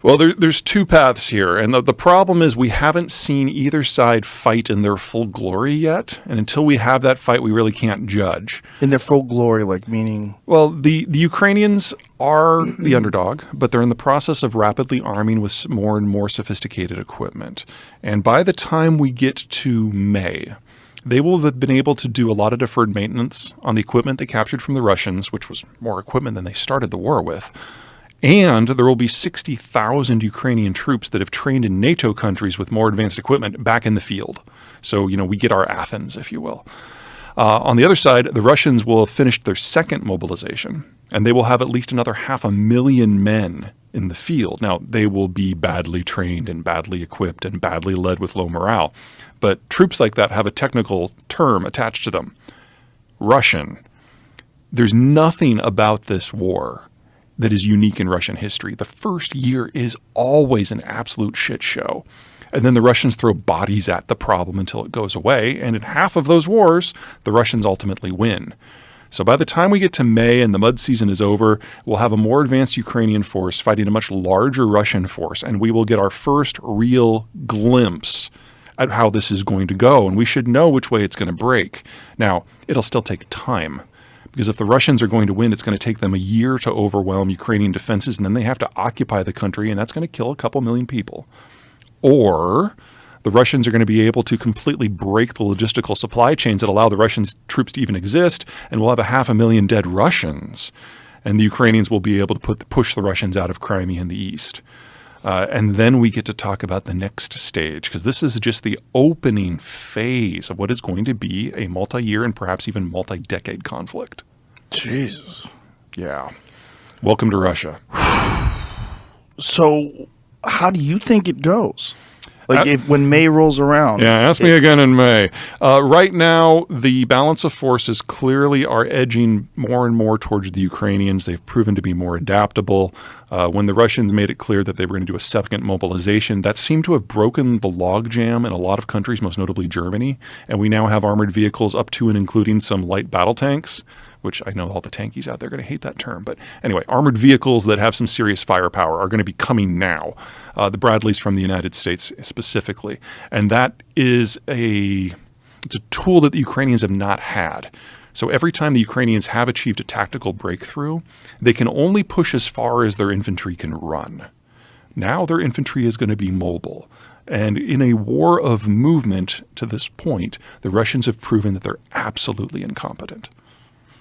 Well, there's two paths here. And the problem is we haven't seen either side fight in their full glory yet. And until we have that fight, we really can't judge. In their full glory, like meaning? Well, the Ukrainians are the underdog, but they're in the process of rapidly arming with more and more sophisticated equipment. And by the time we get to May, they will have been able to do a lot of deferred maintenance on the equipment they captured from the Russians, which was more equipment than they started the war with. And there will be 60,000 Ukrainian troops that have trained in NATO countries with more advanced equipment back in the field. So, we get our Athens, if you will. On the other side, the Russians will have finished their second mobilization, and they will have at least another 500,000 men in the field. Now, they will be badly trained and badly equipped and badly led with low morale. But troops like that have a technical term attached to them. Russian. There's nothing about this war that is unique in Russian history. The first year is always an absolute shit show. And then the Russians throw bodies at the problem until it goes away. And in half of those wars, the Russians ultimately win. So by the time we get to May and the mud season is over, we'll have a more advanced Ukrainian force fighting a much larger Russian force. And we will get our first real glimpse at how this is going to go. And we should know which way it's going to break. Now, it'll still take time. Because if the Russians are going to win, it's going to take them a year to overwhelm Ukrainian defenses, and then they have to occupy the country, and that's going to kill a couple million people. Or the Russians are going to be able to completely break the logistical supply chains that allow the Russian troops to even exist, and we'll have 500,000 dead Russians. And the Ukrainians will be able to push the Russians out of Crimea in the east. And then we get to talk about the next stage, because this is just the opening phase of what is going to be a multi-year and perhaps even multi-decade conflict. Jesus. Yeah. Welcome to Russia. So how do you think it goes? Like when May rolls around. Yeah, ask me again in May. Right now, the balance of forces clearly are edging more and more towards the Ukrainians. They've proven to be more adaptable. When the Russians made it clear that they were going to do a second mobilization, that seemed to have broken the logjam in a lot of countries, most notably Germany. And we now have armored vehicles up to and including some light battle tanks, which I know all the tankies out there are going to hate that term. But anyway, armored vehicles that have some serious firepower are going to be coming now. The Bradleys from the United States specifically. And that is it's a tool that the Ukrainians have not had. So every time the Ukrainians have achieved a tactical breakthrough, they can only push as far as their infantry can run. Now their infantry is going to be mobile. And in a war of movement to this point, the Russians have proven that they're absolutely incompetent.